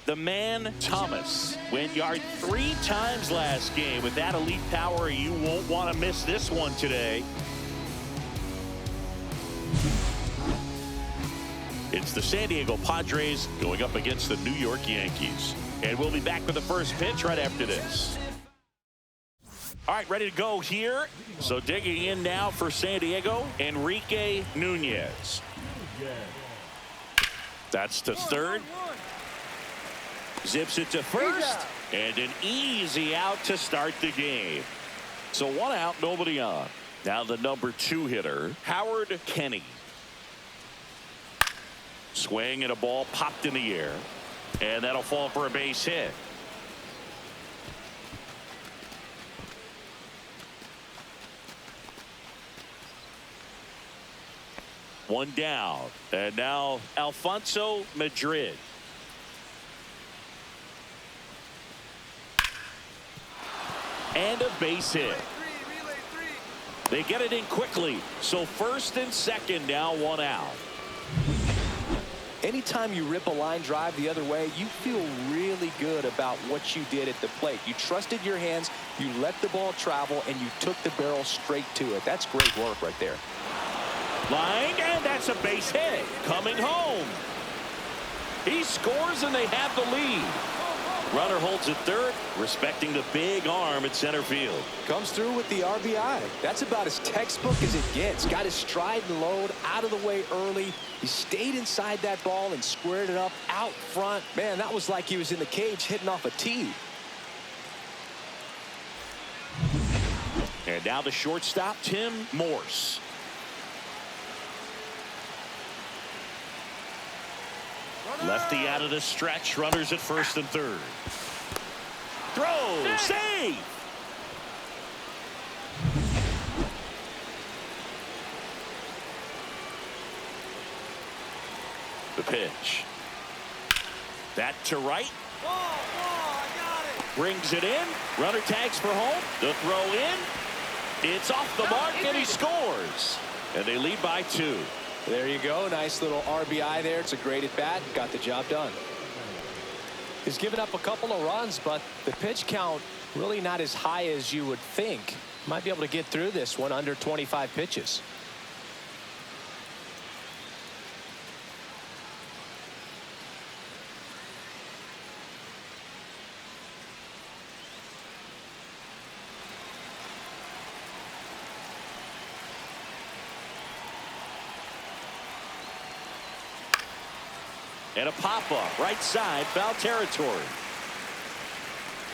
The man, Thomas, went yard 3 times last game. With that elite power, you won't want to miss this one today. It's the San Diego Padres going up against the New York Yankees. And we'll be back with the first pitch right after this. All right, ready to go here. So digging in now for San Diego, Enrique Nunez. That's to third. Zips it to first. And an easy out to start the game. So 1 out, nobody on. Now the number 2 hitter, Howard Kenny. Swing and a ball popped in the air. And that'll fall for a base hit. One down. And now Alfonso Madrid. And a base hit. They get it in quickly. So first and second, now 1 out. Anytime you rip a line drive the other way, you feel really good about what you did at the plate. You trusted your hands, you let the ball travel, and you took the barrel straight to it. That's great work right there. Line, and that's a base hit. Coming home. He scores, and they have the lead. Runner holds at third, respecting the big arm at center field. Comes through with the RBI. That's about as textbook as it gets. Got his stride and load out of the way early. He stayed inside that ball and squared it up out front. Man, that was like he was in the cage hitting off a tee. And now the shortstop, Tim Morse. Lefty out of the stretch. Runners at first and third. Throw. Save. The pitch. That to right. Brings it in. Runner tags for home. The throw in. It's off the mark, and he scores. And they lead by 2. There you go. Nice little RBI there. It's a great at bat. Got the job done. He's given up a couple of runs, but the pitch count really not as high as you would think. Might be able to get through this one under 25 pitches. And a pop-up, right side, foul territory.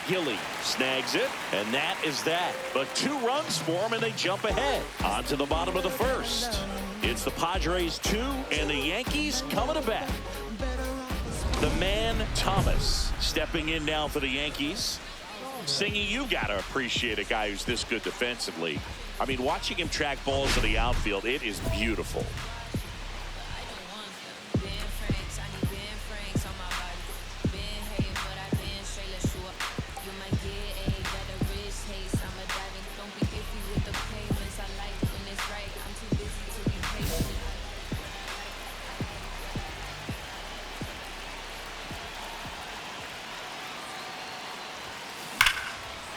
Gilly snags it, and that is that. But 2 runs for him, and they jump ahead. On to the bottom of the first. It's the Padres 2, and the Yankees coming to bat. The man, Thomas, stepping in now for the Yankees. Singy, you got to appreciate a guy who's this good defensively. I mean, watching him track balls to the outfield, it is beautiful.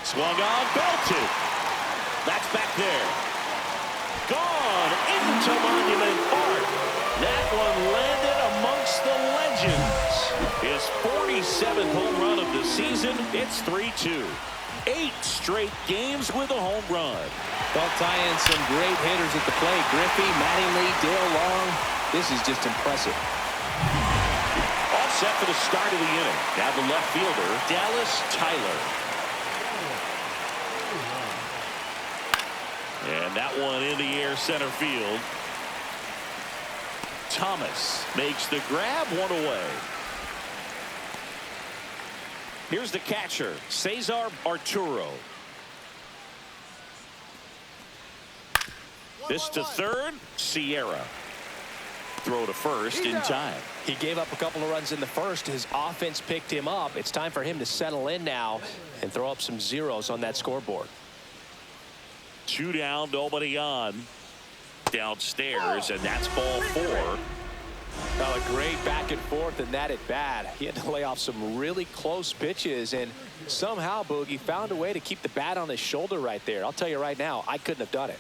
Swung on, belted. That's back there. Gone into Monument Park. That one landed amongst the legends. His 47th home run of the season. It's 3-2. 8 straight games with a home run. Well, tying some great hitters at the plate. Griffey, Mattingly, Dale Long. This is just impressive. All set for the start of the inning. Now the left fielder, Dallas Tyler. And that one in the air center field. Thomas makes the grab, 1 away. Here's the catcher, Cesar Arturo. This to third, Sierra. Throw to first in time. He gave up a couple of runs in the first. His offense picked him up. It's time for him to settle in now and throw up some zeros on that scoreboard. 2 down, nobody on. Downstairs, and that's ball 4. Oh, a great back and forth in that at bat. He had to lay off some really close pitches, and somehow, Boogie, found a way to keep the bat on his shoulder right there. I'll tell you right now, I couldn't have done it.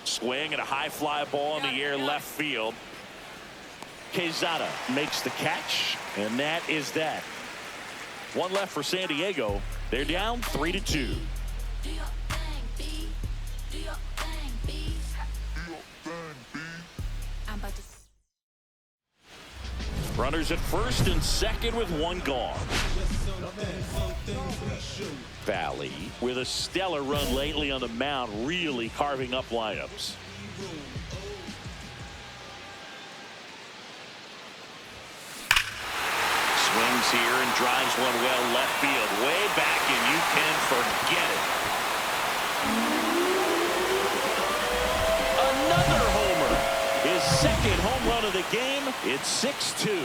Swing and a high fly ball in the air left field. Quezada makes the catch, and that is that. One left for San Diego. They're down 3-2. Runners at first and second with one gone. Valley with a stellar run lately on the mound, really carving up lineups. Swings here and drives one well left field, way back, and you can forget it. Another homer, his second home run of the game. It's 6-2.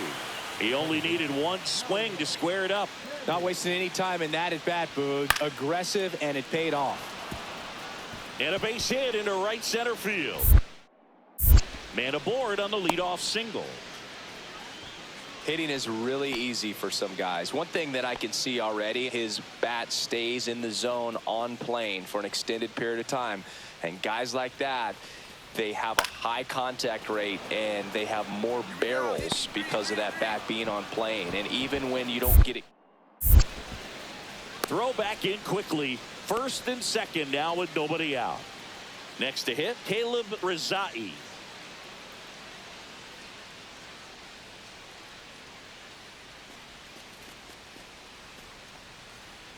He only needed one swing to square it up. Not wasting any time in that at bat, Boog. Aggressive, and it paid off. And a base hit into right center field. Man aboard on the leadoff single. Hitting is really easy for some guys. One thing that I can see already, his bat stays in the zone on plane for an extended period of time. And guys like that, they have a high contact rate and they have more barrels because of that bat being on plane. And even when you don't get it. Throw back in quickly. First and second now with nobody out. Next to hit, Caleb Rizai.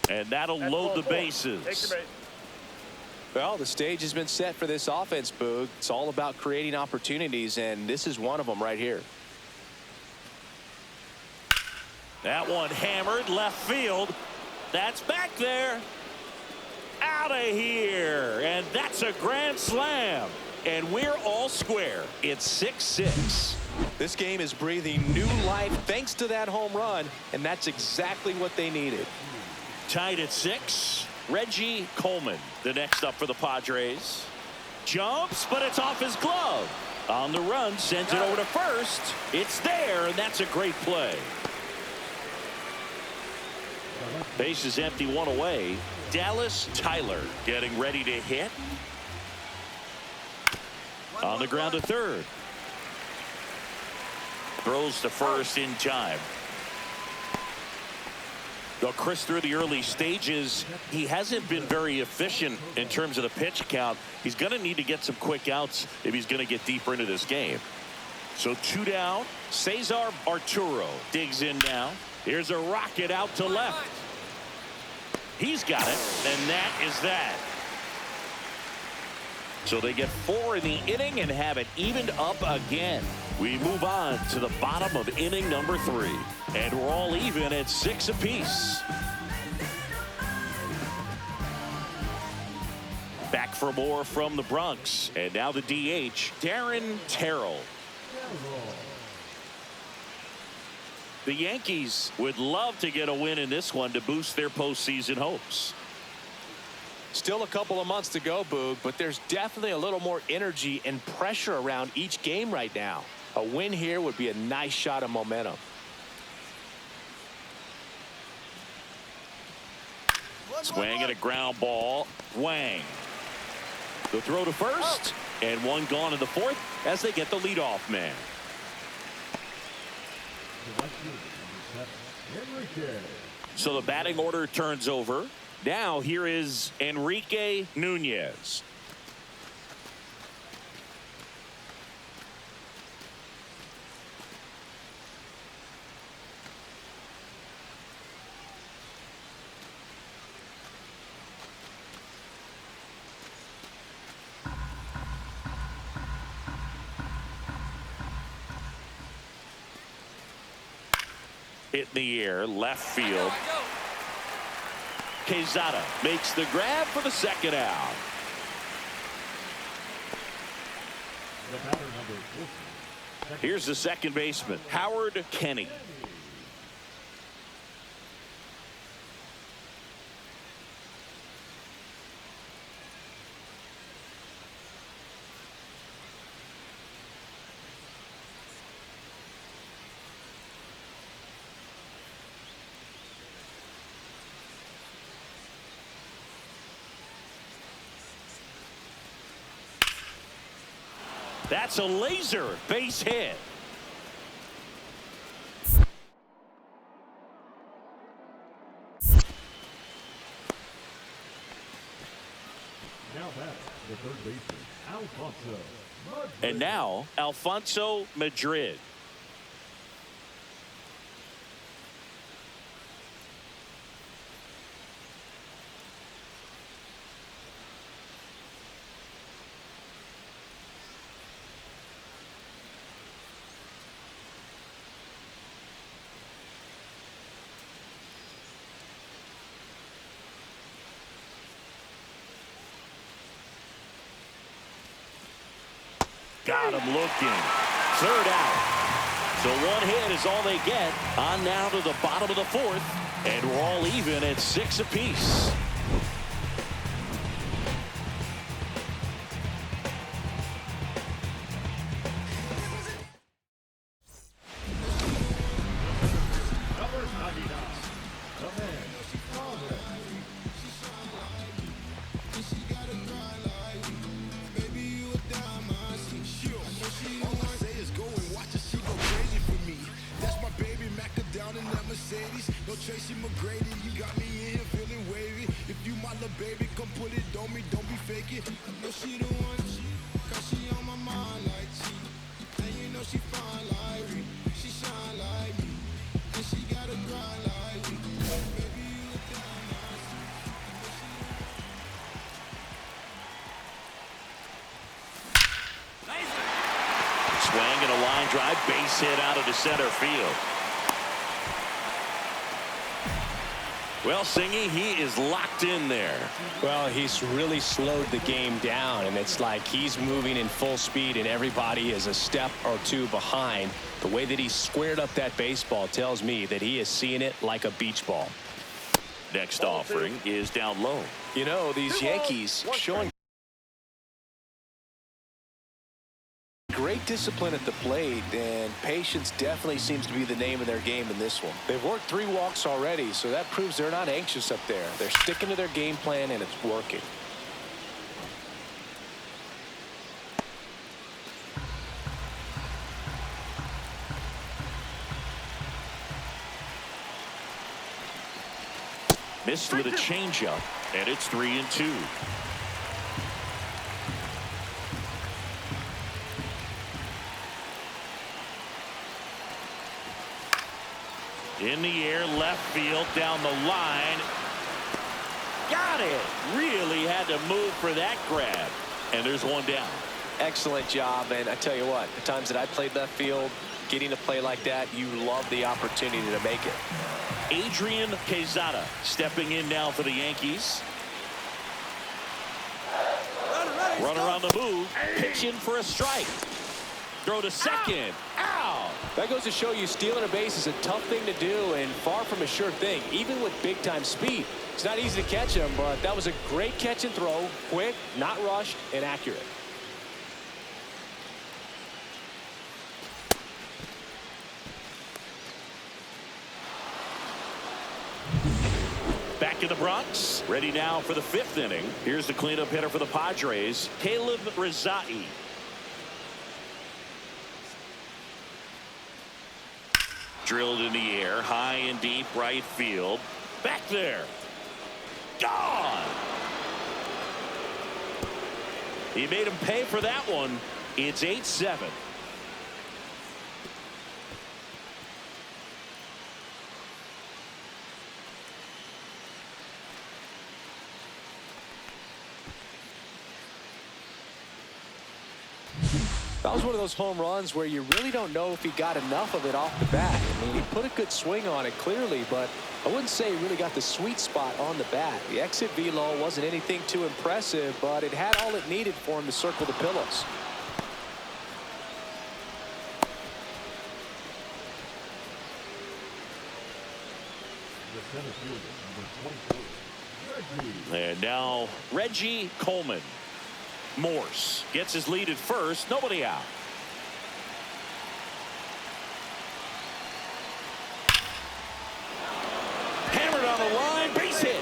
And that'll load the bases. Well, the stage has been set for this offense, Boog. It's all about creating opportunities, and this is one of them right here. That one hammered left field. That's back there. Out of here. And that's a grand slam. And we're all square. It's 6-6. This game is breathing new life thanks to that home run, and that's exactly what they needed. Tied at 6. Reggie Coleman, the next up for the Padres. Jumps, but it's off his glove. On the run, sends it over to first. It's there, and that's a great play. Base is empty, one away. Dallas Tyler getting ready to hit. On the ground to third. Throws to first in time. Well, Chris, through the early stages, he hasn't been very efficient in terms of the pitch count. He's going to need to get some quick outs if he's going to get deeper into this game. So 2 down. Cesar Arturo digs in now. Here's a rocket out to left. He's got it, and that is that. So they get 4 in the inning and have it evened up again. We move on to the bottom of inning number 3. And we're all even at 6 apiece. Back for more from the Bronx. And now the DH, Darren Terrell. The Yankees would love to get a win in this one to boost their postseason hopes. Still a couple of months to go, Boog, but there's definitely a little more energy and pressure around each game right now. A win here would be a nice shot of momentum. Swing and a ground ball. Wang. The throw to first, and one gone in the 4th as they get the leadoff man. So the batting order turns over. Now here is Enrique Nunez. Hit in the air, left field. Quezada makes the grab for the second out. Here's the second baseman, Howard Kenny. That's a laser base hit. Now that's the third baseman, Alfonso. And now, Alfonso Madrid. Got him looking. Third out. So one hit is all they get. On now to the bottom of the fourth. And we're all even at 6 apiece. Number 99, the man, No Tracy McGrady, you got me in here feeling wavy. If you my little baby, come put it on me, don't be fake it. I know she the one, cause she on my mind like she. And you know she fine like me, she shine like me. And she got a grind like me. Baby, you a diamond. Swing and a line drive, base hit out of the center field. Well, Singy, he is locked in there. Well, he's really slowed the game down, and it's like he's moving in full speed, and everybody is a step or two behind. The way that he squared up that baseball tells me that he is seeing it like a beach ball. Next offering is down low. You know, these Yankees showing great discipline at the plate, and patience definitely seems to be the name of their game in this one. They've worked 3 walks already, so that proves they're not anxious up there. They're sticking to their game plan, and it's working. Missed with a changeup, and it's 3-2. In the air, left field, down the line. Got it. Really had to move for that grab. And there's one down. Excellent job, and I tell you what, the times that I played left field, getting a play like that, you love the opportunity to make it. Adrian Quezada stepping in now for the Yankees. Runner on the move, pitching for a strike. Throw to second. Ow! That goes to show you stealing a base is a tough thing to do and far from a sure thing, even with big-time speed. It's not easy to catch him, but that was a great catch and throw, quick, not rushed, and accurate. Back in the Bronx, ready now for the 5th inning. Here's the cleanup hitter for the Padres, Caleb Rizai. Drilled in the air, high and deep right field. Back there. Gone! He made him pay for that one. It's 8-7. That was one of those home runs where you really don't know if he got enough of it off the bat. I mean, he put a good swing on it clearly, but I wouldn't say he really got the sweet spot on the bat. The exit velo wasn't anything too impressive, but it had all it needed for him to circle the pillows. The center fielder, number 24, Reggie. And now Reggie Coleman. Morse gets his lead at first. Nobody out. Hammered on the line. Base hit.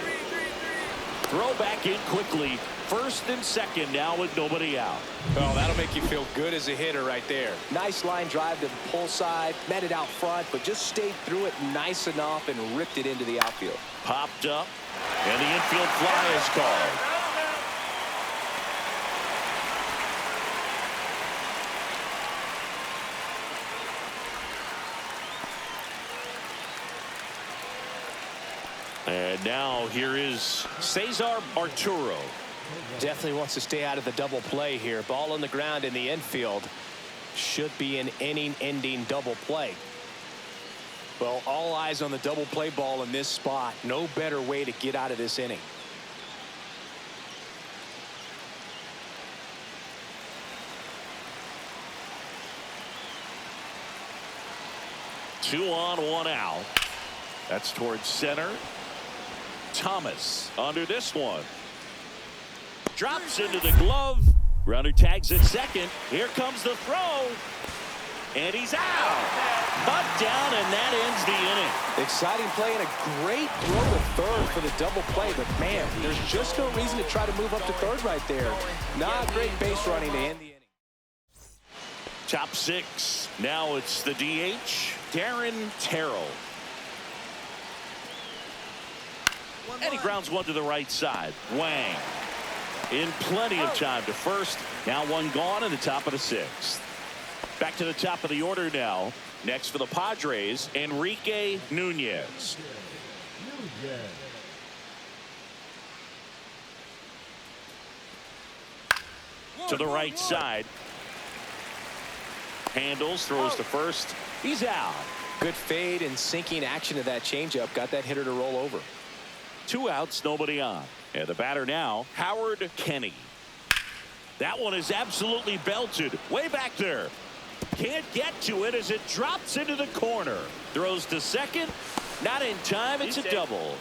Throw back in quickly. First and second now with nobody out. Oh, that'll make you feel good as a hitter right there. Nice line drive to the pull side. Met it out front, but just stayed through it nice enough and ripped it into the outfield. Popped up. And the infield fly is called. And now here is Cesar Arturo. Definitely wants to stay out of the double play here. Ball on the ground in the infield. Should be an inning-ending double play. Well, all eyes on the double play ball in this spot. No better way to get out of this inning. Two on, one out. That's towards center. Thomas under this one. Drops into the glove. Runner tags at second. Here comes the throw. And he's out. Cut down, and that ends the inning. Exciting play and a great throw to third for the double play. But, man, there's just no reason to try to move up to third right there. Not great base running to end the inning. Top six. Now it's the DH, Darren Terrell. And he grounds one to the right side. Wang in plenty of time to first. Now one gone in the top of the sixth. Back to the top of the order now. Next for the Padres, Enrique Nunez. To the right side. Handles, throws to first. He's out. Good fade and sinking action of that changeup. Got that hitter to roll over. Two outs, nobody on. And the batter now, Howard Kenny. That one is absolutely belted. Way back there. Can't get to it as it drops into the corner. Throws to second. Not in time. It's a double.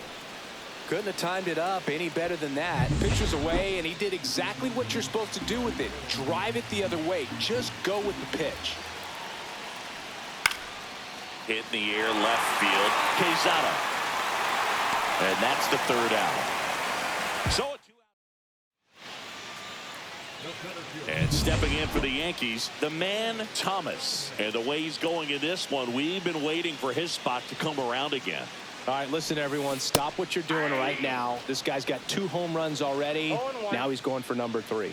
Couldn't have timed it up any better than that. Pitcher's away, and he did exactly what you're supposed to do with it. Drive it the other way. Just go with the pitch. Hit in the air, left field. Quezada. And that's the third out. So a two-out. And stepping in for the Yankees, the man Thomas. And the way he's going in this one, we've been waiting for his spot to come around again. All right, listen, everyone. Stop what you're doing right now. This guy's got 2 home runs already. Now he's going for number 3.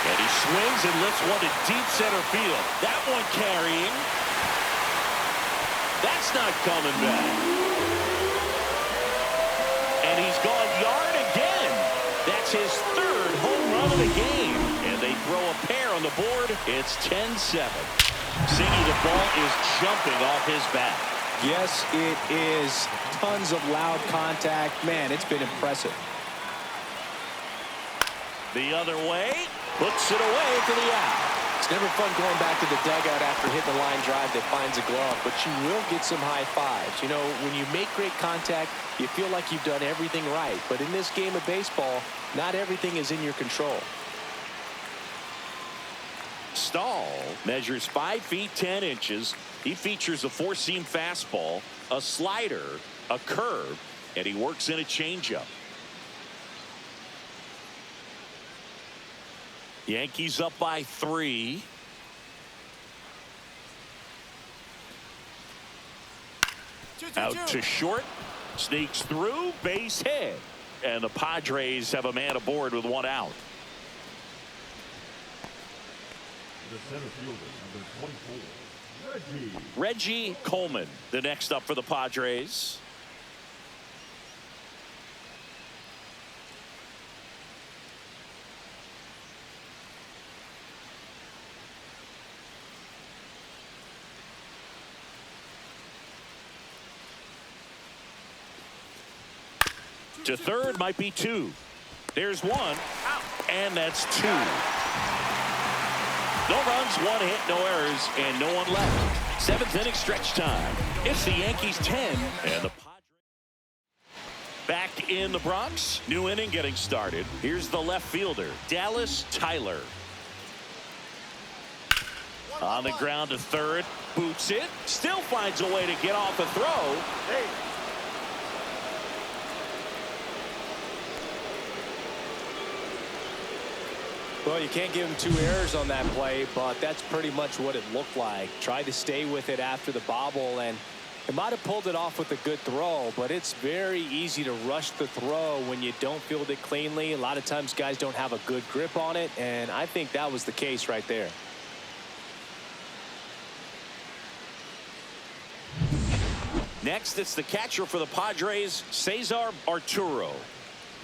And he swings and lifts one to deep center field. That one carrying. That's not coming back. And he's gone yard again. That's his 3rd home run of the game. And they throw a pair on the board. It's 10-7. Siggy, the ball is jumping off his bat. Yes, it is. Tons of loud contact. Man, it's been impressive. The other way. Puts it away for the out. It's never fun going back to the dugout after hitting the line drive that finds a glove, but you will get some high fives. You know, when you make great contact, you feel like you've done everything right. But in this game of baseball, not everything is in your control. Stahl measures 5 feet 10 inches. He features a 4-seam fastball, a slider, a curve, and he works in a changeup. Yankees up by 3. Out to short. Sneaks through. Base hit. And the Padres have a man aboard with 1 out. The center fielder, number 24, Reggie Coleman, the next up for the Padres. To third might be 2. There's 1, and that's 2. No runs, 1 hit, no errors, and no one left. 7th inning stretch time. It's the Yankees 10 and the Padres. Back in the Bronx, new inning getting started. Here's the left fielder, Dallas Tyler. On the ground to third, boots it, still finds a way to get off the throw. Well, you can't give him 2 errors on that play, but that's pretty much what it looked like. Tried to stay with it after the bobble, and it might have pulled it off with a good throw, but it's very easy to rush the throw when you don't field it cleanly. A lot of times guys don't have a good grip on it, and I think that was the case right there. Next, it's the catcher for the Padres, Cesar Arturo.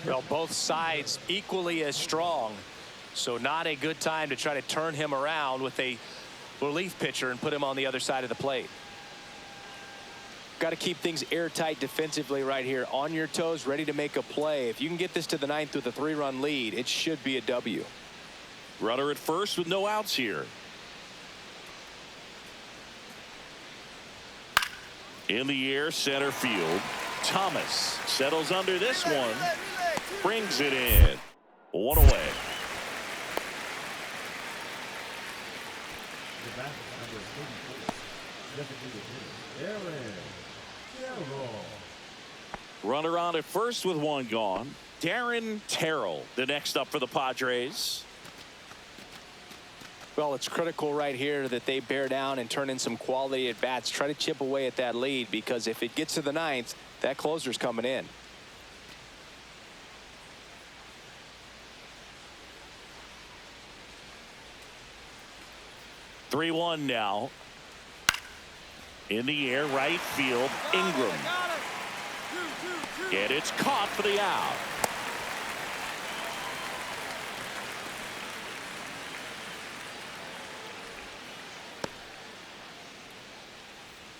Well, both sides equally as strong, so not a good time to try to turn him around with a relief pitcher and put him on the other side of the plate. Got to keep things airtight defensively right here, on your toes, ready to make a play. If you can get this to the 9th with a 3-run lead, it should be a W. Runner at first with no outs here. In the air, center field. Thomas settles under this one. Brings it in. 1 away. The batter, number 34, designated hitter, Darren. Runner on at first with 1 gone. Darren Terrell, the next up for the Padres. Well, it's critical right here that they bear down and turn in some quality at bats. Try to chip away at that lead, because if it gets to the 9th, that closer's coming in. (3-1) now. In the air, right field, Ingram. And it's caught for the out.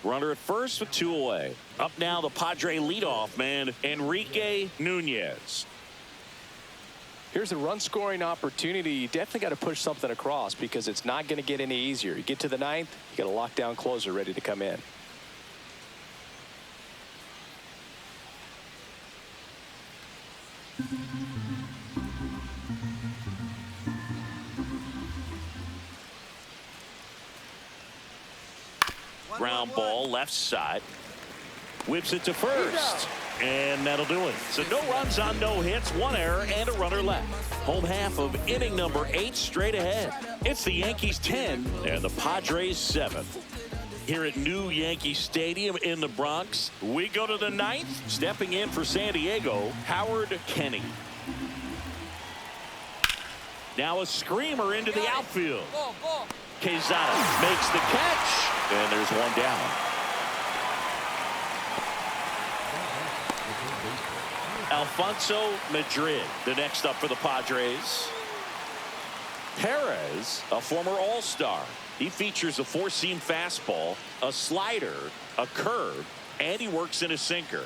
Runner at first with 2 away. Up now the Padre leadoff man, Enrique Nunez. Here's a run-scoring opportunity. You definitely got to push something across, because it's not going to get any easier. You get to the 9th, you got a lockdown closer ready to come in. Ground ball left side. Whips it to first. And that'll do it. So no runs on no hits, 1 error, and a runner left. Home half of inning number 8 straight ahead. It's the Yankees 10 and the Padres 7. Here at New Yankee Stadium in the Bronx, we go to the 9th. Stepping in for San Diego, Howard Kenny. Now a screamer into the outfield. Quezada makes the catch. And there's 1 down. Alfonso Madrid, the next up for the Padres. Perez, a former All-Star. He features a 4-seam fastball, a slider, a curve, and he works in a sinker.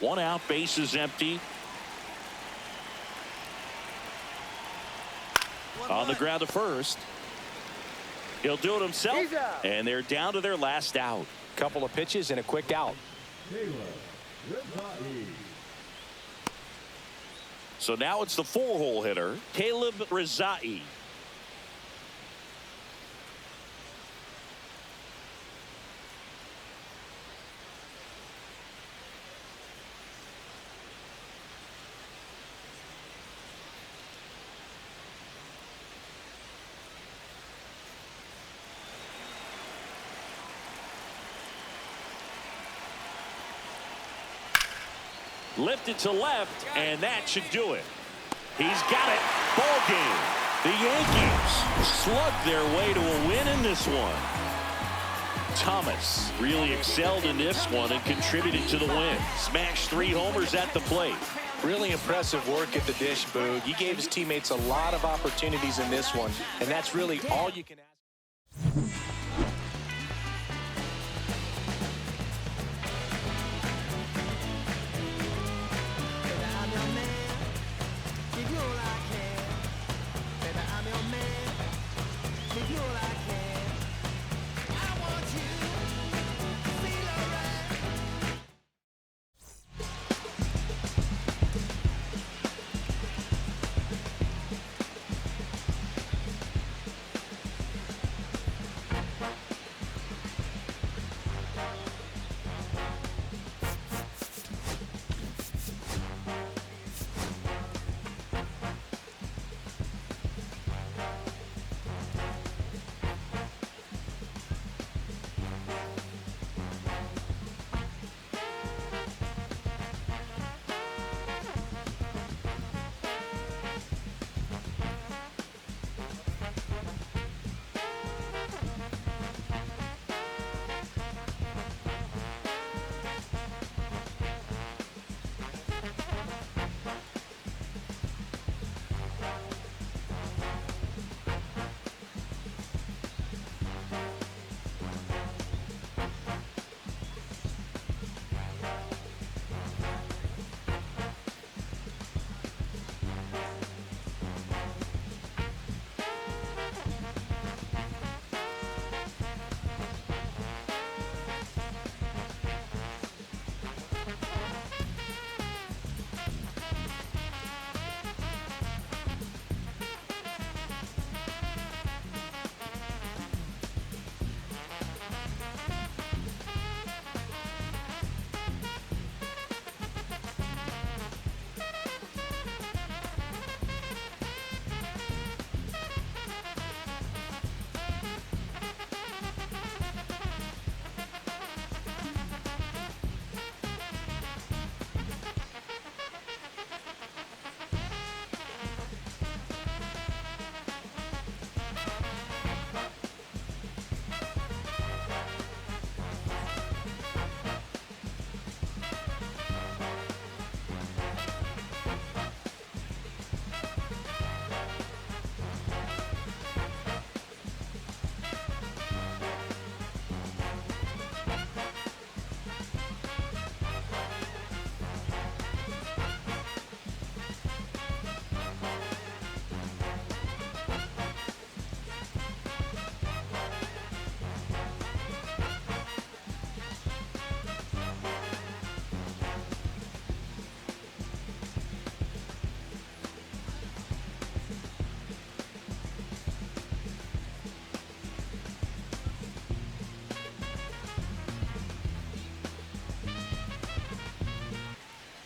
One out, bases empty. On the ground to first. He'll do it himself, and they're down to their last out. Couple of pitches and a quick out. So now it's the 4-hole hitter, Caleb Rizai. Lifted to left, and that should do it. He's got it. Ball game. The Yankees slugged their way to a win in this one. Thomas really excelled in this one and contributed to the win. Smashed 3 homers at the plate. Really impressive work at the dish, Boog. He gave his teammates a lot of opportunities in this one, and that's really all you can ask.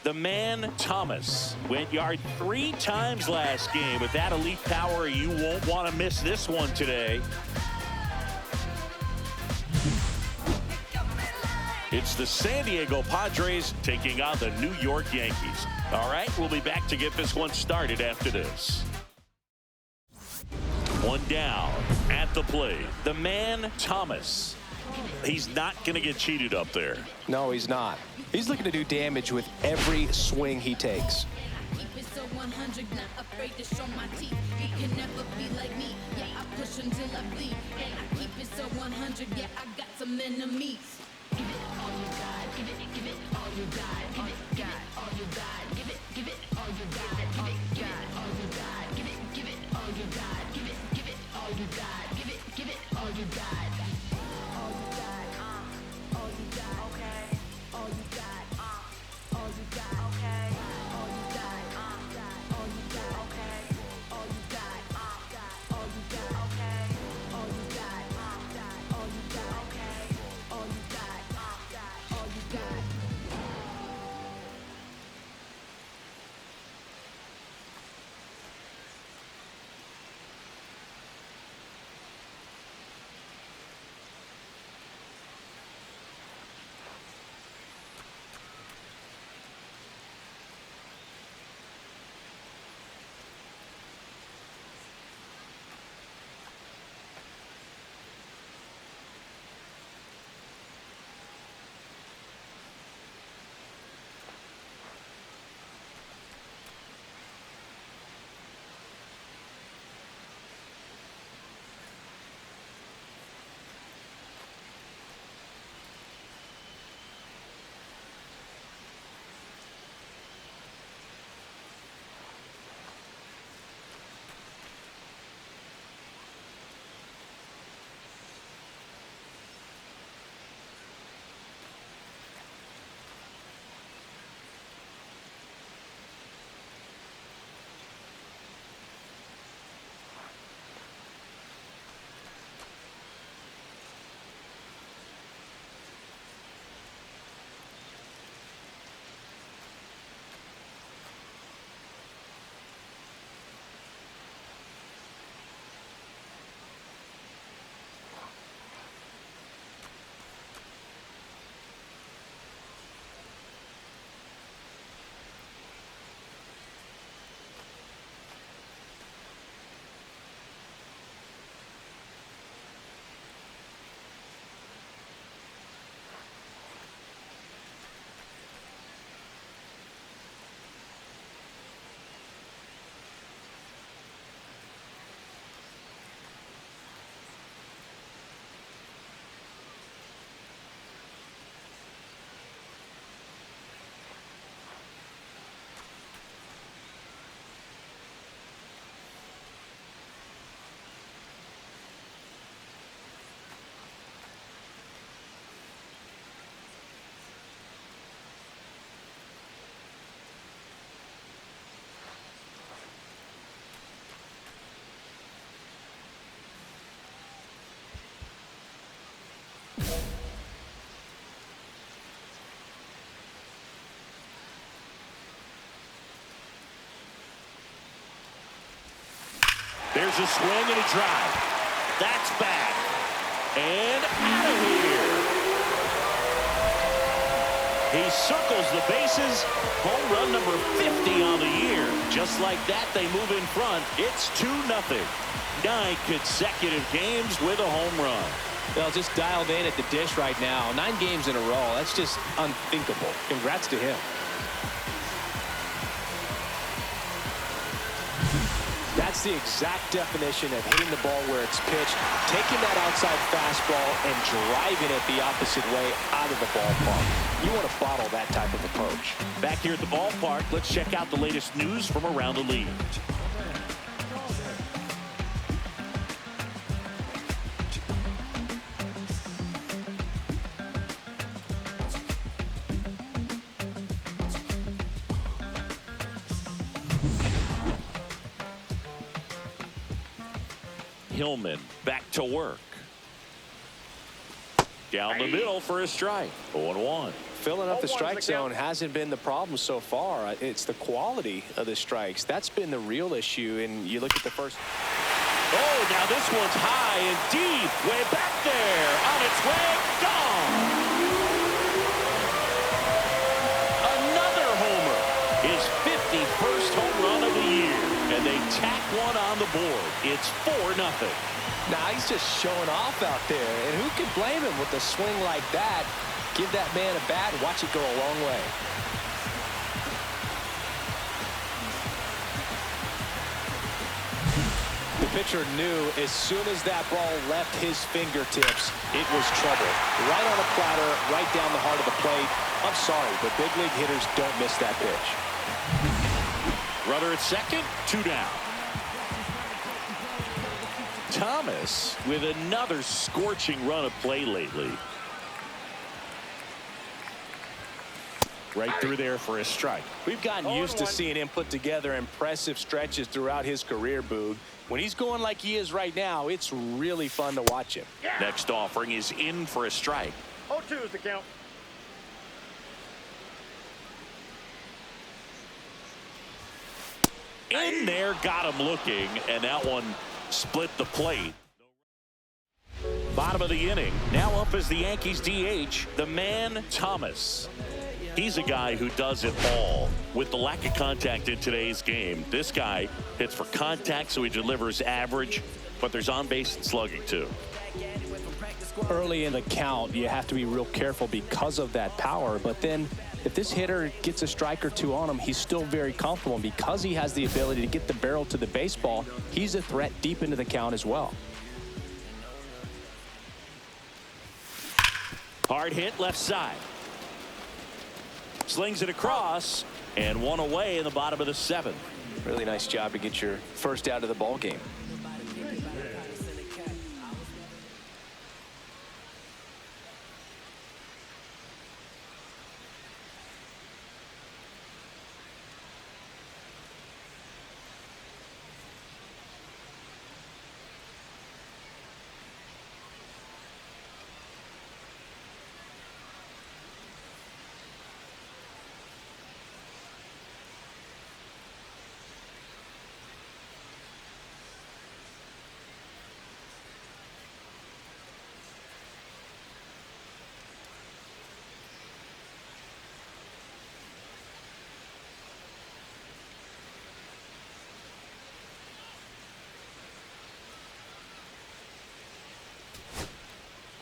The man, Thomas, went yard 3 times last game. With that elite power, you won't want to miss this one today. It's the San Diego Padres taking on the New York Yankees. All right, we'll be back to get this one started after this. One down at the plate. The man, Thomas. He's not going to get cheated up there. No, he's not. He's looking to do damage with every swing he takes. Keep it so 100, not afraid to show my teeth. You can never be like me. Yeah, I push until I bleed. And I keep it so 100. Yeah, I got some enemies. Give it all you got. Give it all you got. Give it all you got. Give it all you got. Give it all you got. Give it all you got. Give it all you got. Give it all you got. There's a swing and a drive. That's back. And out of here. He circles the bases. Home run number 50 on the year. Just like that, they move in front. It's 2-0. 9 consecutive games with a home run. Well, just dialed in at the dish right now. 9 games in a row. That's just unthinkable. Congrats to him. That's the exact definition of hitting the ball where it's pitched, taking that outside fastball and driving it the opposite way out of the ballpark. You want to bottle that type of approach. Back here at the ballpark, let's check out the latest news from around the league. Hillman back to work. Down the middle for a strike. 0-1. filling up the strike zone hasn't been the problem so far. It's the quality of the strikes. That's been the real issue. And you look at the first. Oh, now this one's high and deep. Way back there. On its way. Gone. Another homer. His 51st home run of the year. And they tack one on the board. It's 4-0. Now he's just showing off out there. And who can blame him with a swing like that? Give that man a bat and watch it go a long way. The pitcher knew as soon as that ball left his fingertips, it was trouble. Right on a platter, right down the heart of the plate. I'm sorry, but big league hitters don't miss that pitch. Runner at second, 2 down. Thomas with another scorching run of play lately. Right through there for a strike. We've gotten used to seeing him put together impressive stretches throughout his career, Boog. When he's going like he is right now, it's really fun to watch him. Next offering is in for a strike. 0-2 is the count. In there, got him looking, and that one split the plate. Bottom of the inning. Now up as the Yankees DH, the man Thomas. He's a guy who does it all. With the lack of contact in today's game, this guy hits for contact, so he delivers average, but there's on-base and slugging too. Early in the count, you have to be real careful because of that power, but then if this hitter gets a strike or two on him, he's still very comfortable. And because he has the ability to get the barrel to the baseball, he's a threat deep into the count as well. Hard hit left side. Slings it across, and one away in the bottom of the 7th. Really nice job to get your first out of the ball game.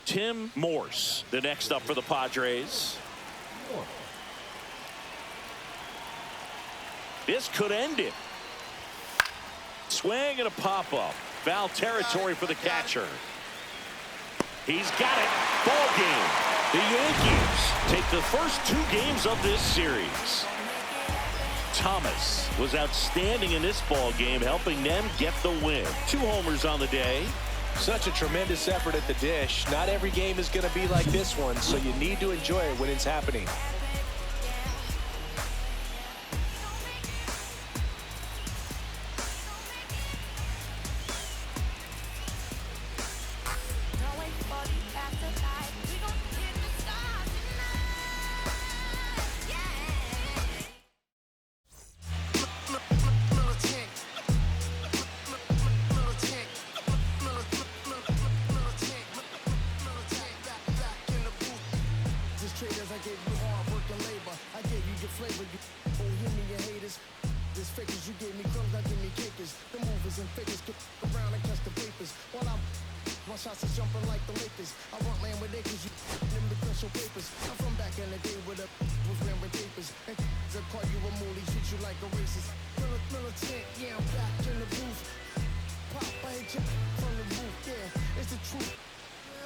Tim Morse, the next up for the Padres. This could end it. Swing and a pop-up. Foul territory for the catcher. He's got it. Ball game. The Yankees take the first 2 games of this series. Thomas was outstanding in this ball game, helping them get the win. 2 homers on the day. Such a tremendous effort at the dish. Not every game is going to be like this one, so you need to enjoy it when it's happening.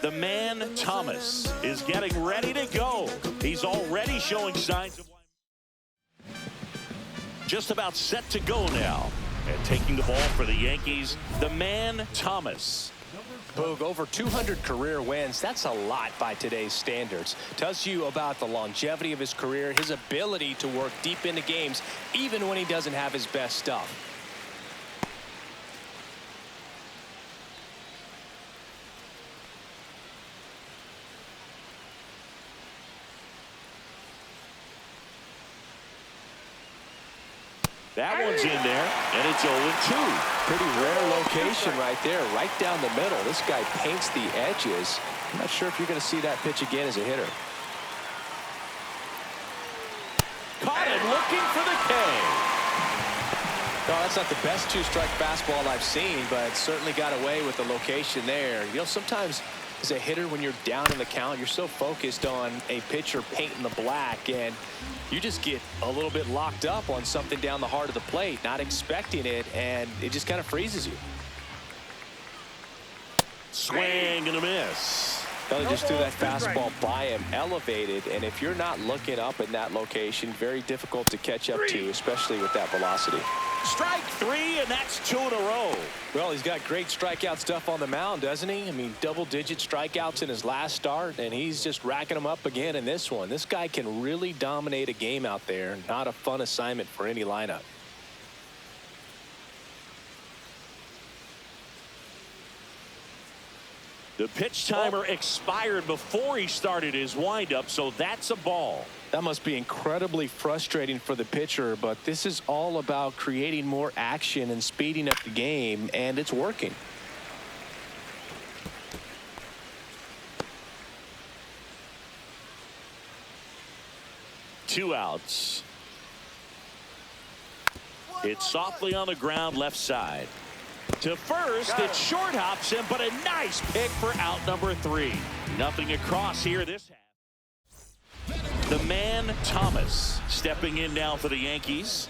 The man Thomas is getting ready to go. He's already showing signs of just about set to go now. And taking the ball for the Yankees, the man Thomas. Boog, over 200 career wins. That's a lot by today's standards. Tells you about the longevity of his career, his ability to work deep into games, even when he doesn't have his best stuff. That one's in there, and it's 0-2. Pretty rare location right there, right down the middle. This guy paints the edges. I'm not sure if you're going to see that pitch again as a hitter. Caught him looking for the K. No, that's not the best two-strike fastball I've seen, but certainly got away with the location there. You know, sometimes as a hitter, when you're down in the count, you're so focused on a pitcher painting the black, and you just get a little bit locked up on something down the heart of the plate, not expecting it, and it just kind of freezes you. Swing and a miss. They just threw that fastball by him, elevated, and if you're not looking up in that location, very difficult to catch up to, especially with that velocity. Strike 3, and that's 2 in a row. Well, he's got great strikeout stuff on the mound, doesn't he? I mean, double-digit strikeouts in his last start, and he's just racking them up again in this one. This guy can really dominate a game out there. Not a fun assignment for any lineup. The pitch timer expired before he started his windup, so that's a ball. That must be incredibly frustrating for the pitcher, but this is all about creating more action and speeding up the game, and it's working. Two outs. It's softly on the ground left side. To first, it short hops him, but a nice pick for out number 3. Nothing across here this half. The man, Thomas, stepping in now for the Yankees.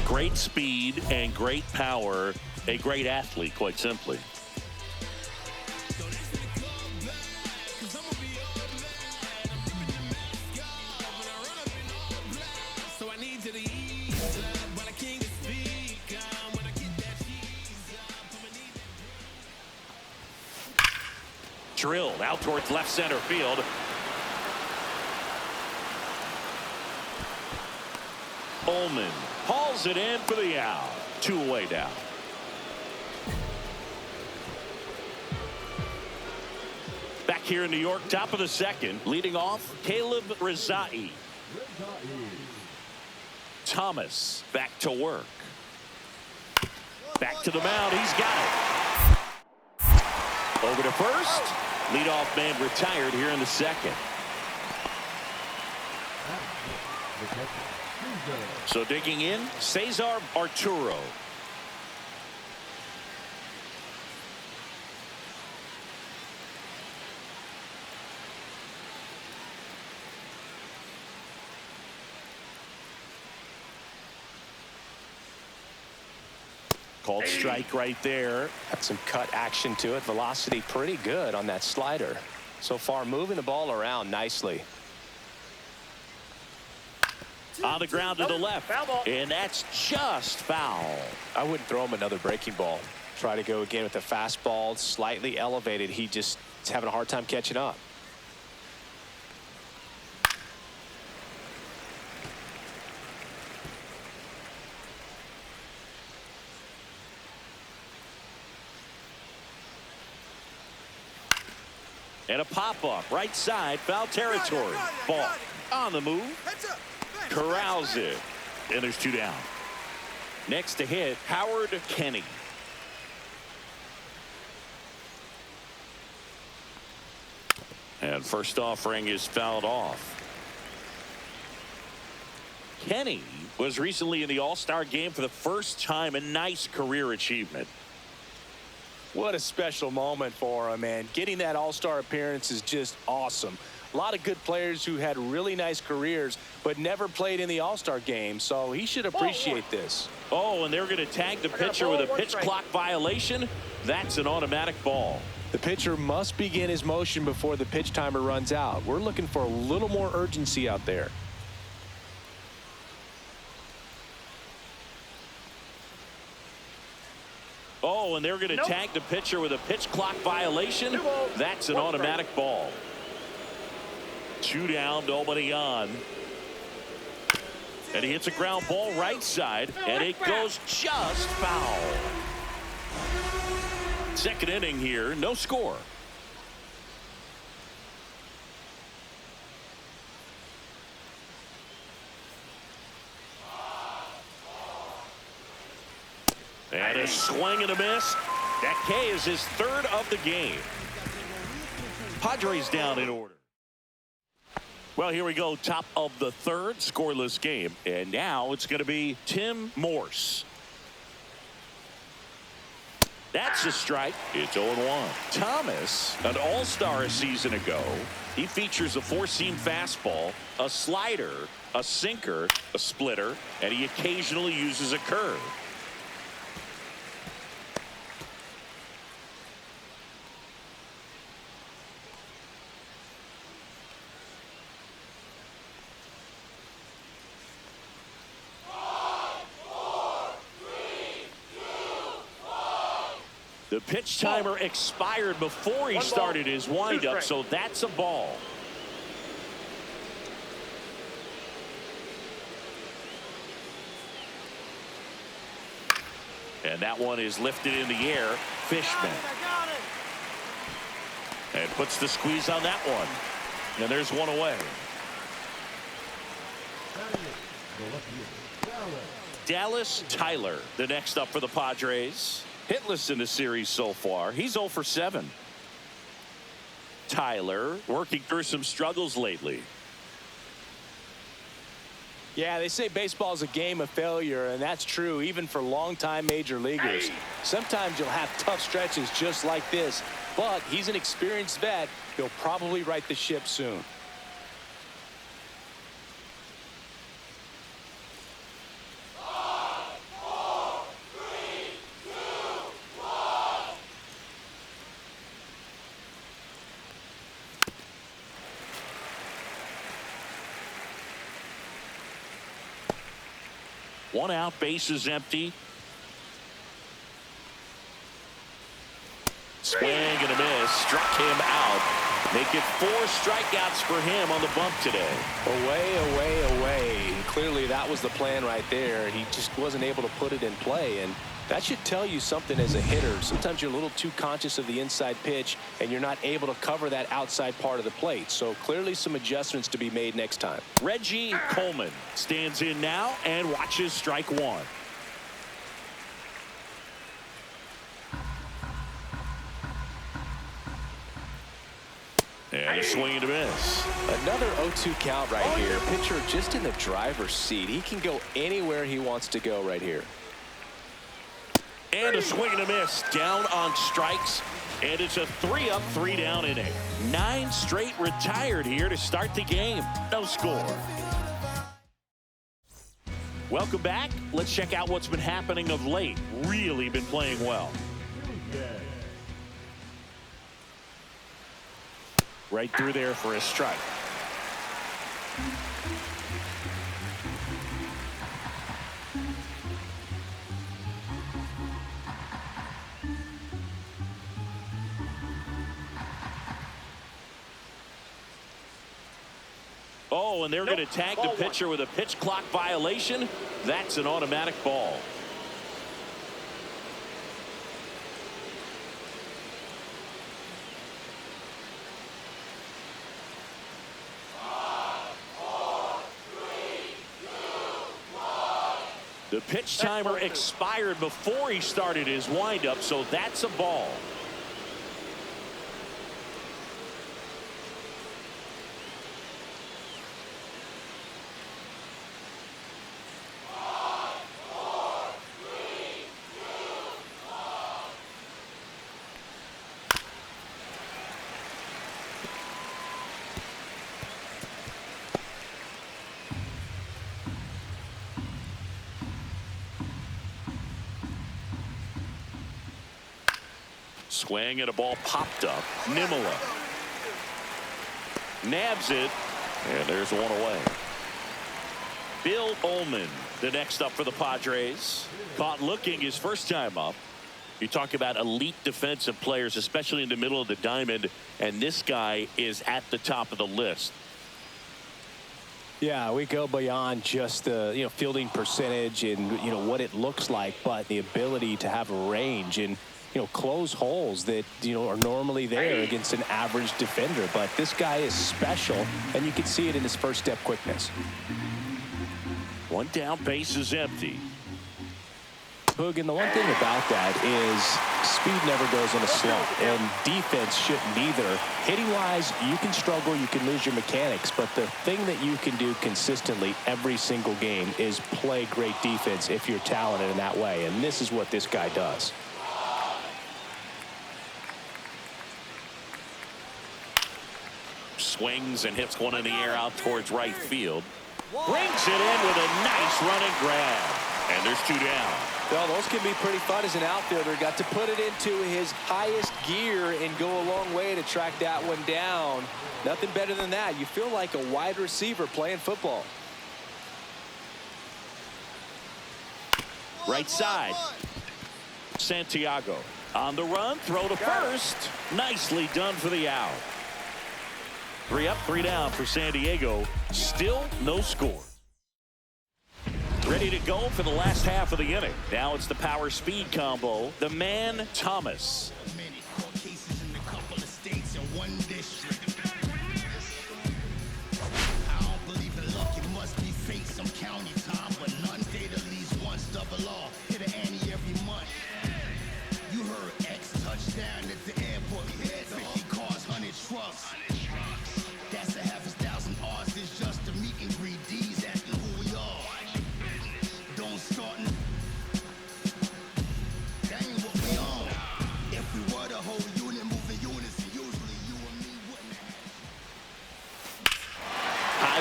Great speed and great power. A great athlete, quite simply. Drilled out towards left center field. Ullman hauls it in for the out. 2 away now. Back here in New York, top of the second, leading off Caleb Rizai. Thomas back to work. Back to the mound. He's got it. Over to first. Leadoff man retired here in the second. So digging in, Cesar Arturo. Called strike right there. Got some cut action to it. Velocity pretty good on that slider. So far moving the ball around nicely. On the ground to the left. And that's just foul. I wouldn't throw him another breaking ball. Try to go again with the fastball slightly elevated. He just is having a hard time catching up. And a pop-up, right side, foul territory. Ball on the move. Corrals it. And there's 2 down. Next to hit, Howard Kenny. And first offering is fouled off. Kenny was recently in the All-Star game for the first time. A nice career achievement. What a special moment for him, man. Getting that All-Star appearance is just awesome. A lot of good players who had really nice careers but never played in the All-Star game, so he should appreciate this. Oh, and they're going to tag the pitcher with a pitch clock violation. That's an automatic ball. The pitcher must begin his motion before the pitch timer runs out. We're looking for a little more urgency out there. Oh, and they're going to tag the pitcher with a pitch clock violation. That's an automatic ball. 2 down, nobody on. And he hits a ground ball right side, and it goes just foul. Second inning here, no score. And a swing and a miss. That K is his third of the game. Padres down in order. Well, here we go. Top of the third, scoreless game. And now it's going to be Tim Morse. That's a strike. It's 0-1. Thomas, an all-star a season ago. He features a four-seam fastball, a slider, a sinker, a splitter, and he occasionally uses a curve. The pitch timer expired before he started his windup, so that's a ball. And that one is lifted in the air. Fishman. And puts the squeeze on that one. And there's one away. Dallas Tyler, the next up for the Padres. Hitless in the series so far. He's 0 for 7. Tyler working through some struggles lately. Yeah, they say baseball is a game of failure, and that's true even for longtime major leaguers. Sometimes you'll have tough stretches just like this, but he's an experienced vet. He'll probably right the ship soon. One out, bases empty. Swing and a miss. Struck him out. Make it 4 strikeouts for him on the bump today. Away, away, away. Clearly that was the plan right there. He just wasn't able to put it in play, and that should tell you something as a hitter. Sometimes you're a little too conscious of the inside pitch, and you're not able to cover that outside part of the plate. So clearly some adjustments to be made next time. Reggie Coleman stands in now and watches strike one. And a swing and a miss. Another 0-2 count right here. Pitcher just in the driver's seat. He can go anywhere he wants to go right here. And a swing and a miss. Down on strikes. And it's a 3-up, 3-down inning. 9 straight retired here to start the game. No score. Welcome back. Let's check out what's been happening of late. Really been playing well. Right through there for a strike. Oh, and they're going to tag the pitcher with a pitch clock violation. That's an automatic ball. The pitch timer expired before he started his windup, so that's a ball. Swing and a ball popped up. Nimula nabs it, and there's one away. Bill Ullman, the next up for the Padres. Caught looking his first time up. You talk about elite defensive players, especially in the middle of the diamond, and this guy is at the top of the list. Yeah, we go beyond just the fielding percentage and what it looks like, but the ability to have a range and close holes that are normally there against an average defender. But this guy is special, and you can see it in his first step quickness. One down, base is empty. Hoog, and the one thing about that is speed never goes in a slump, and defense shouldn't either. Hitting-wise, you can struggle, you can lose your mechanics, but the thing that you can do consistently every single game is play great defense if you're talented in that way, and this is what this guy does. Swings and hits one in the air out towards right field. Brings it in with a nice running grab. And there's 2 down. Well, those can be pretty fun as an outfielder. Got to put it into his highest gear and go a long way to track that one down. Nothing better than that. You feel like a wide receiver playing football. Right side. Santiago on the run. Throw to first. Nicely done for the out. 3 up, 3 down for San Diego. Still no score. Ready to go for the last half of the inning. Now it's the power speed combo. The man, Thomas.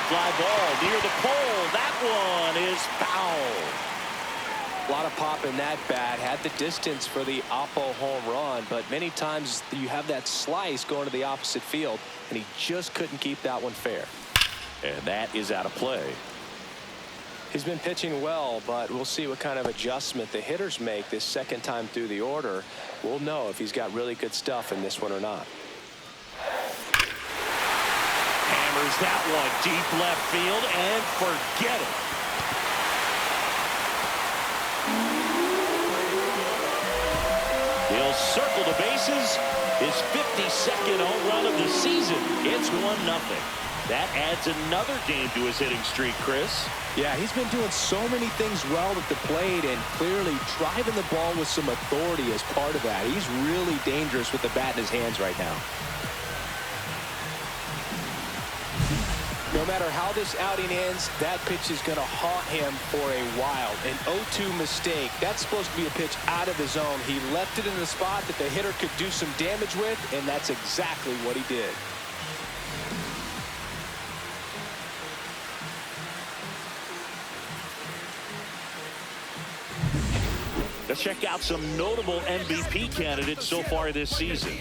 Fly ball near the pole. That one is foul. A lot of pop in that bat. Had the distance for the Oppo home run, but many times you have that slice going to the opposite field, and he just couldn't keep that one fair. And that is out of play. He's been pitching well, but we'll see what kind of adjustment the hitters make this second time through the order. We'll know if he's got really good stuff in this one or not. Hammers that one deep left field and forget it. He'll circle the bases. His 52nd home run of the season. It's 1-0. That adds another game to his hitting streak, Chris. Yeah, he's been doing so many things well at the plate and clearly driving the ball with some authority as part of that. He's really dangerous with the bat in his hands right now. No matter how this outing ends, that pitch is going to haunt him for a while. An 0-2 mistake. That's supposed to be a pitch out of his zone. He left it in the spot that the hitter could do some damage with, and that's exactly what he did. Let's check out some notable MVP candidates so far this season.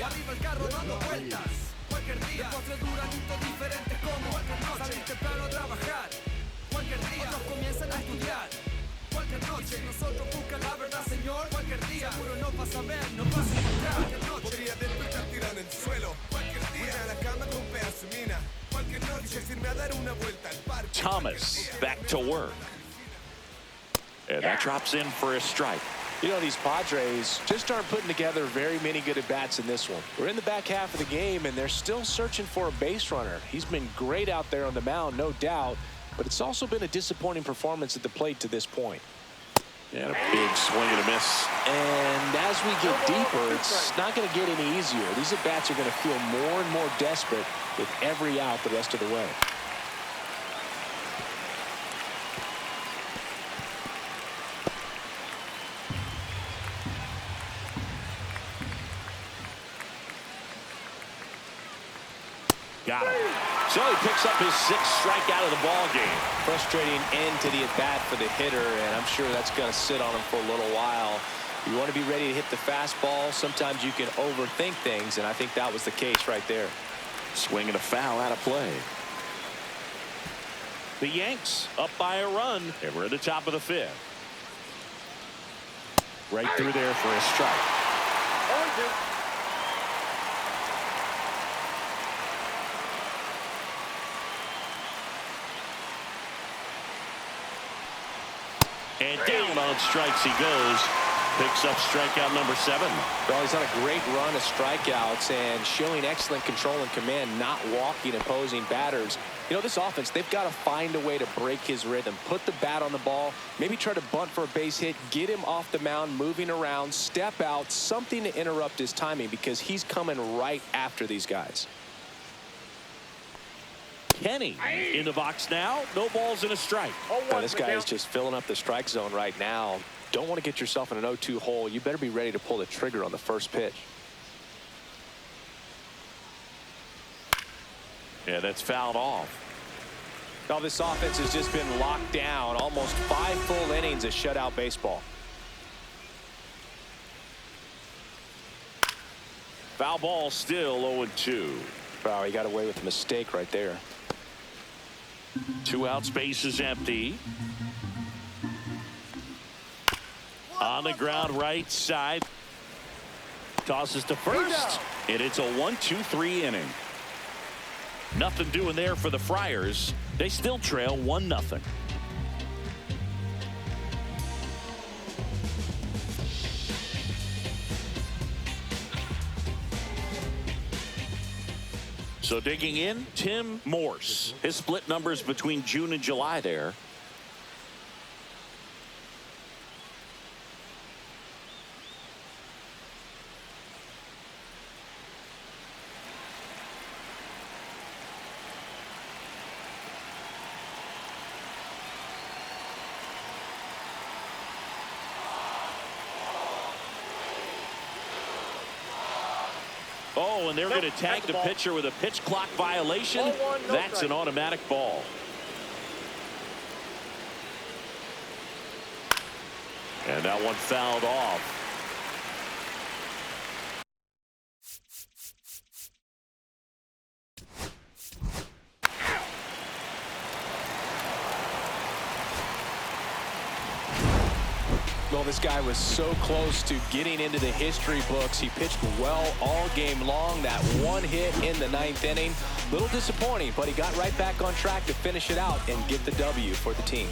Thomas back to work. And that drops in for a strike. You know, these Padres just aren't putting together very many good at-bats in this one. We're in the back half of the game, and they're still searching for a base runner. He's been great out there on the mound, no doubt, but it's also been a disappointing performance at the plate to this point. And a big swing and a miss. And as we get deeper, it's not going to get any easier. These at-bats are going to feel more and more desperate with every out the rest of the way. Got him. So he picks up his 6th strikeout of the ball game. Frustrating end to the at-bat for the hitter, and I'm sure that's going to sit on him for a little while. You want to be ready to hit the fastball. Sometimes you can overthink things, and I think that was the case right there. Swing and a foul out of play. The Yanks up by a run, and we're at the top of the 5th. Right through there for a strike. And down on strikes he goes. Picks up strikeout number 7. Well, he's on a great run of strikeouts and showing excellent control and command, not walking opposing batters. You know, this offense, they've got to find a way to break his rhythm, put the bat on the ball, maybe try to bunt for a base hit, get him off the mound, moving around, step out, something to interrupt his timing because he's coming right after these guys. Kenny in the box now. No balls and a strike. Now, this guy is just filling up the strike zone right now. Don't want to get yourself in an 0-2 hole. You better be ready to pull the trigger on the first pitch. Yeah, that's fouled off. Now, this offense has just been locked down. Almost 5 full innings of shutout baseball. Foul ball, still 0-2. Wow, he got away with a mistake right there. 2 out, space is empty. On the ground, right side. Tosses to first. And it's a 1-2-3 inning. Nothing doing there for the Friars. They still trail 1-0. So digging in, Tim Morse. His split numbers between June and July there. Oh, and they're going to tag the pitcher with a pitch clock violation. That's an automatic ball. And that one fouled off. Well, this guy was so close to getting into the history books. He pitched well all game long. That one hit in the 9th inning. Little disappointing, but he got right back on track to finish it out and get the W for the team.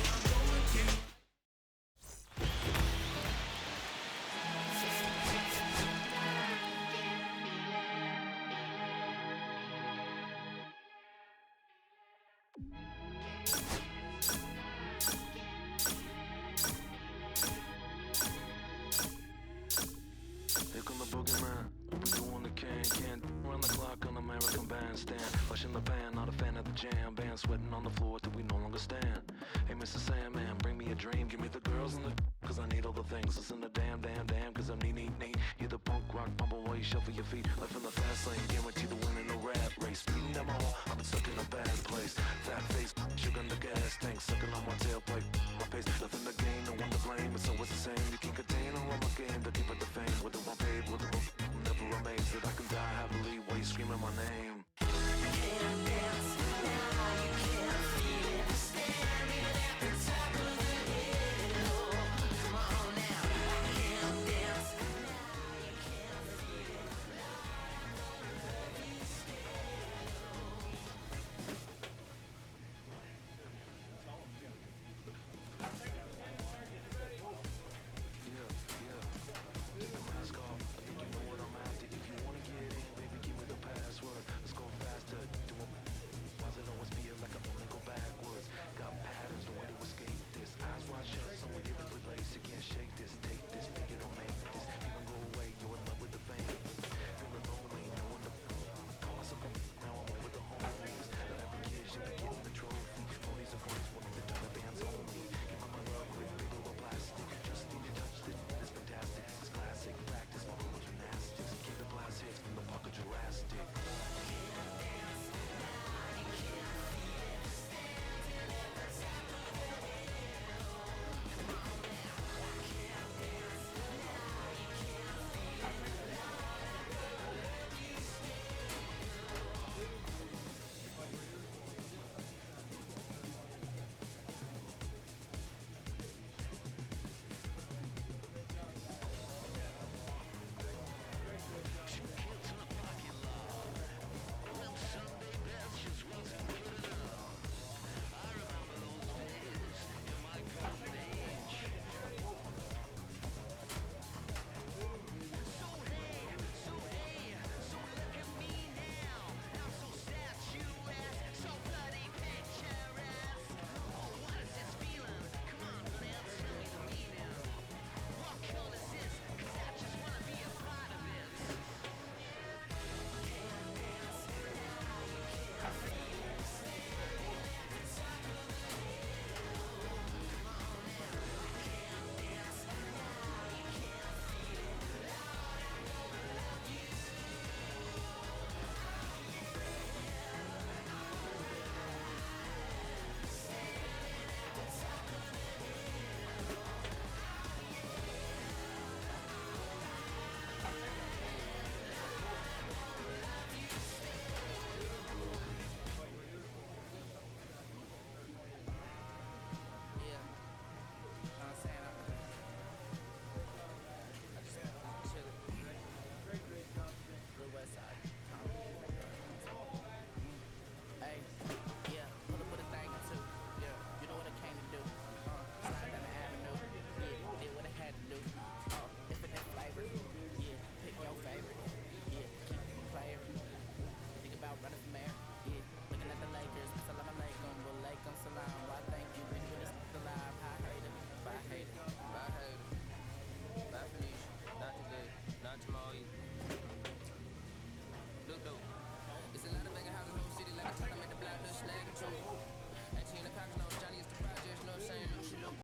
Here come the boogeyman. We doing the can run the clock on American Bandstand. Flush in the pan, not a fan of the jam band. Sweating on the floor till we no longer stand. Hey, Mr. Sandman, bring me a dream. Give me the girls and the cause I need all the things. Listen to damn, cause I'm neat. You're the punk rock bumble while you shuffle your feet. Life in the fast lane, guarantee the win in the rap race. Speeding them all, I've been stuck in a bad place. Fat face, sugar in the gas tank, sucking on my tailpipe.